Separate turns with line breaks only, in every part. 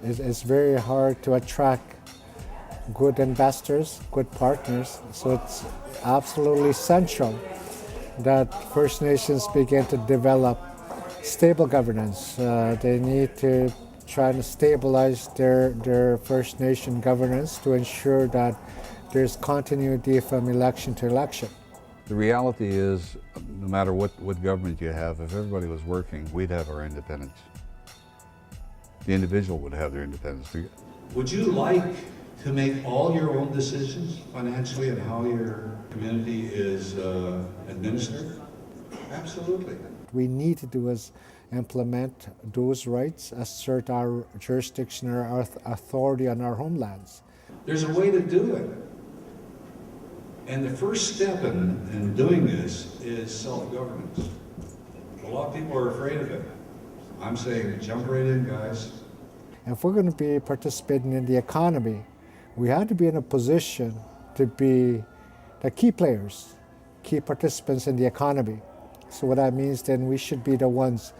It's very hard to attract good investors, good partners. So it's absolutely essential that First Nations begin to develop stable governance. They need to try to stabilize their First Nation governance to ensure that there's continuity from election to election.
The reality is, no matter what government you have, if everybody was working, we'd have our independence. The individual would have their independence.
Would you like to make all your own decisions financially and how your community is administered? Absolutely.
What we need to do is implement those rights, assert our jurisdiction or our authority on our homelands.
There's a way to do it. And the first step in doing this is self-governance. A lot of people are afraid of it. I'm saying jump right in, guys.
If we're going to be participating in the economy, we have to be in a position to be the key players, key participants in the economy. So what that means then, we should be the ones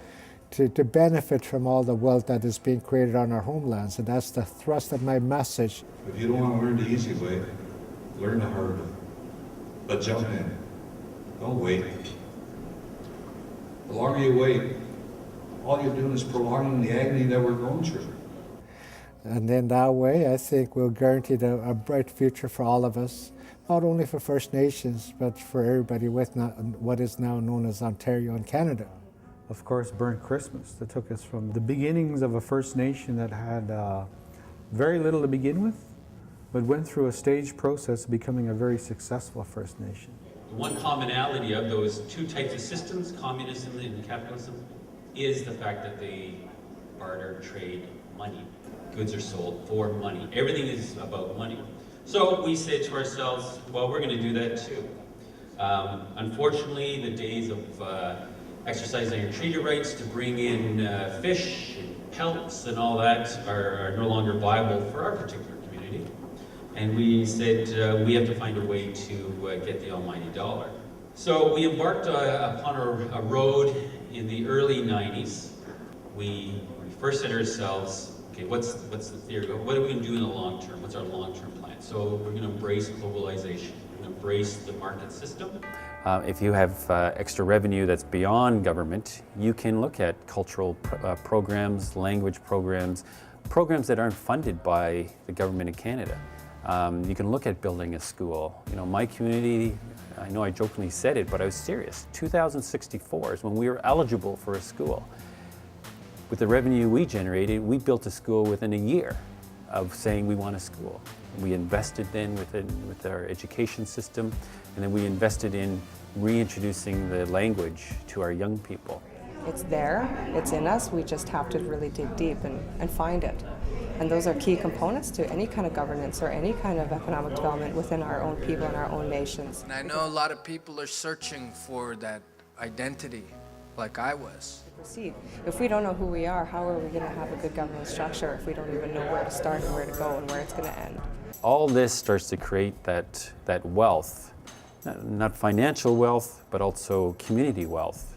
to benefit from all the wealth that is being created on our homelands. And that's the thrust of my message.
If you don't want to learn the easy way, learn the hard way. But jump in. Don't wait. The longer you wait, all you're doing is prolonging the agony that we're going through.
And then that way, I think we'll guarantee a bright future for all of us, not only for First Nations, but for everybody with what is now known as Ontario and Canada.
Of course, Burnt Christmas, that took us from the beginnings of a First Nation that had very little to begin with, but went through a staged process of becoming a very successful First Nation.
The one commonality of those two types of systems, communism and capitalism, is the fact that they barter, trade money. Goods are sold for money. Everything is about money. So we said to ourselves, well, we're going to do that too. Unfortunately, the days of exercising our treaty rights to bring in fish and pelts and all that are no longer viable for our particular community. And we said we have to find a way to get the almighty dollar. So we embarked upon a road in the early 90s. We first said to ourselves, okay, what's the theory? What are we going to do in the long term? What's our long-term plan? So we're going to embrace globalization. We're going to embrace the market system.
If you have extra revenue that's beyond government, you can look at cultural programs, language programs, programs that aren't funded by the government of Canada. You can look at building a school. You know, my community, I know I jokingly said it, but I was serious. 2064 is when we were eligible for a school. With the revenue we generated, we built a school within a year of saying we want a school. We invested then with our education system, and then we invested in reintroducing the language to our young people.
It's there, it's in us, we just have to really dig deep and find it. And those are key components to any kind of governance or any kind of economic development within our own people and our own nations.
And I know a lot of people are searching for that identity, like I was.
Proceed. If we don't know who we are, how are we going to have a good governance structure if we don't even know where to start and where to go and where it's going to end?
All this starts to create that wealth, not financial wealth, but also community wealth,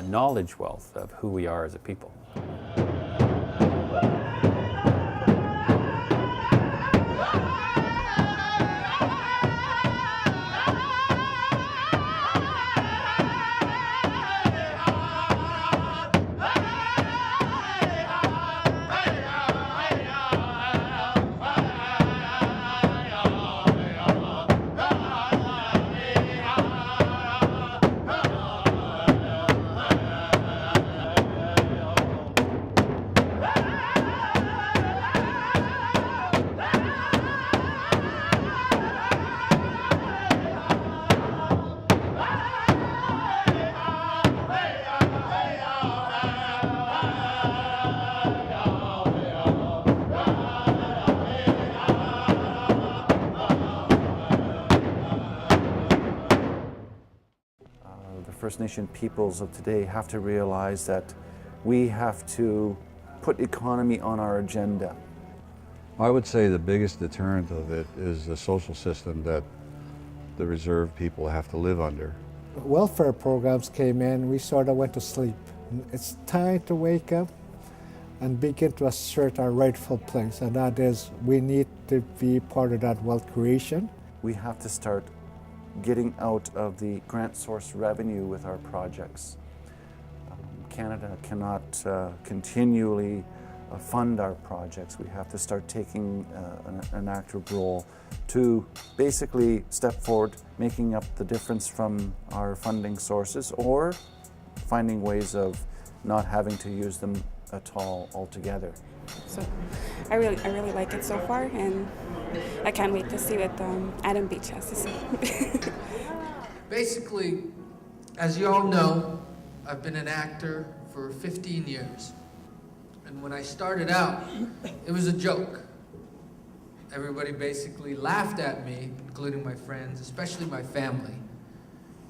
knowledge wealth of who we are as a people.
First Nation peoples of today have to realize that we have to put economy on our agenda.
I would say the biggest deterrent of it is the social system that the reserve people have to live under.
Welfare programs came in, we sort of went to sleep. It's time to wake up. and begin to assert our rightful place, and that is we need to be part of that wealth creation.
We have to start getting out of the grant source revenue with our projects. Canada cannot continually fund our projects. We have to start taking an active role to basically step forward, making up the difference from our funding sources, or finding ways of not having to use them at all altogether.
So I really like it so far, and I can't wait to see what Adam Beach has to say.
Basically, as you all know, I've been an actor for 15 years. And when I started out, it was a joke. Everybody basically laughed at me, including my friends, especially my family,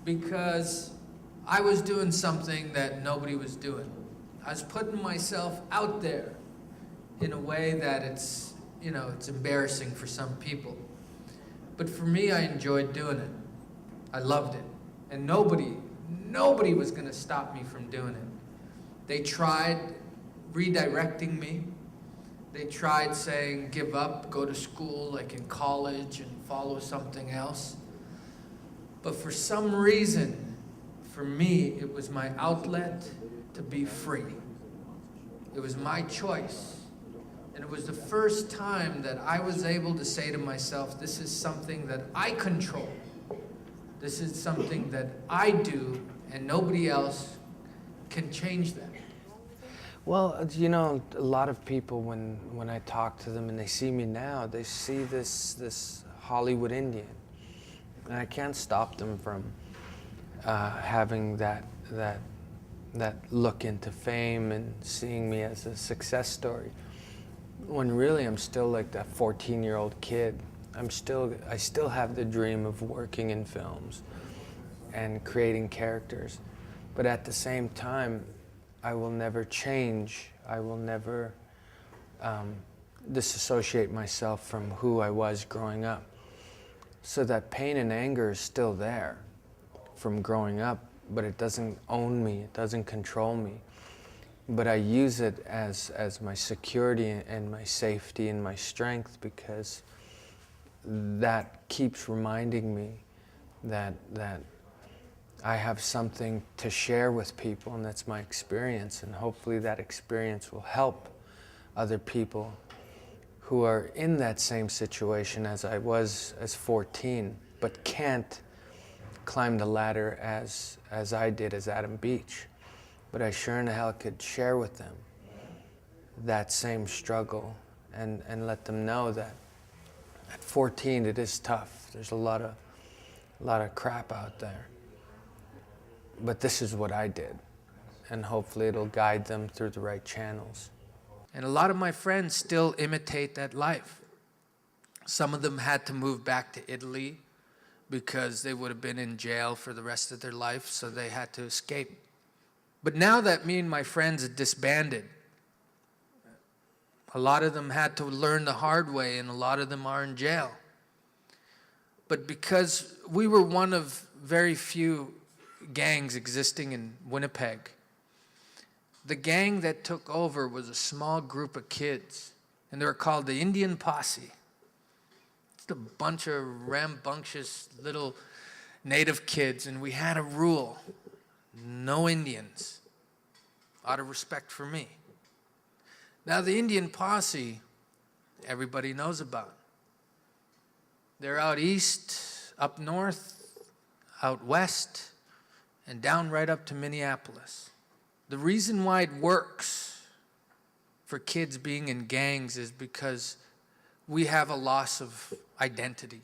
because I was doing something that nobody was doing. I was putting myself out there in a way that it's embarrassing for some people. But for me, I enjoyed doing it. I loved it. And nobody was gonna stop me from doing it. They tried redirecting me. They tried saying, give up, go to school like in college and follow something else. But for some reason, for me, it was my outlet to be free. It was my choice. And it was the first time that I was able to say to myself, this is something that I control. This is something that I do, and nobody else can change that.
Well, you know, a lot of people, when I talk to them and they see me now, they see this Hollywood Indian. And I can't stop them from having that look into fame and seeing me as a success story. When really I'm still like that 14-year-old kid. I still have the dream of working in films and creating characters. But at the same time, I will never change. I will never disassociate myself from who I was growing up. So that pain and anger is still there from growing up, but it doesn't own me, it doesn't control me. But I use it as my security and my safety and my strength, because that keeps reminding me that I have something to share with people, and that's my experience, and hopefully that experience will help other people who are in that same situation as I was as 14, but can't climb the ladder as I did as Adam Beach. But I sure in the hell could share with them that same struggle and let them know that at 14 it is tough. There's a lot of crap out there. But this is what I did, and hopefully it'll guide them through the right channels.
And a lot of my friends still imitate that life. Some of them had to move back to Italy because they would have been in jail for the rest of their life, so they had to escape. But now that me and my friends had disbanded, a lot of them had to learn the hard way, and a lot of them are in jail. But because we were one of very few gangs existing in Winnipeg, the gang that took over was a small group of kids, and they were called the Indian Posse. It's a bunch of rambunctious little native kids, and we had a rule: no Indians, out of respect for me. Now the Indian Posse, everybody knows about. They're out east, up north, out west, and down right up to Minneapolis. The reason why it works for kids being in gangs is because we have a loss of identity.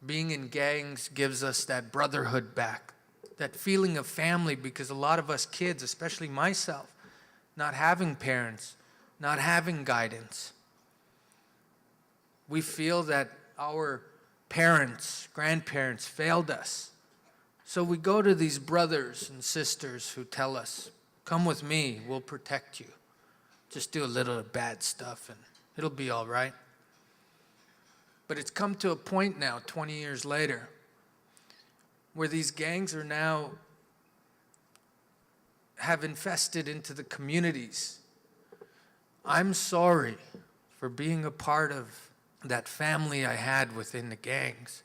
Being in gangs gives us that brotherhood back, that feeling of family, because a lot of us kids, especially myself, not having parents, not having guidance, we feel that our parents, grandparents failed us. So we go to these brothers and sisters who tell us, come with me, we'll protect you. Just do a little bad stuff and it'll be all right. But it's come to a point now, 20 years later, where these gangs are now have infested into the communities. I'm sorry for being a part of that family I had within the gangs.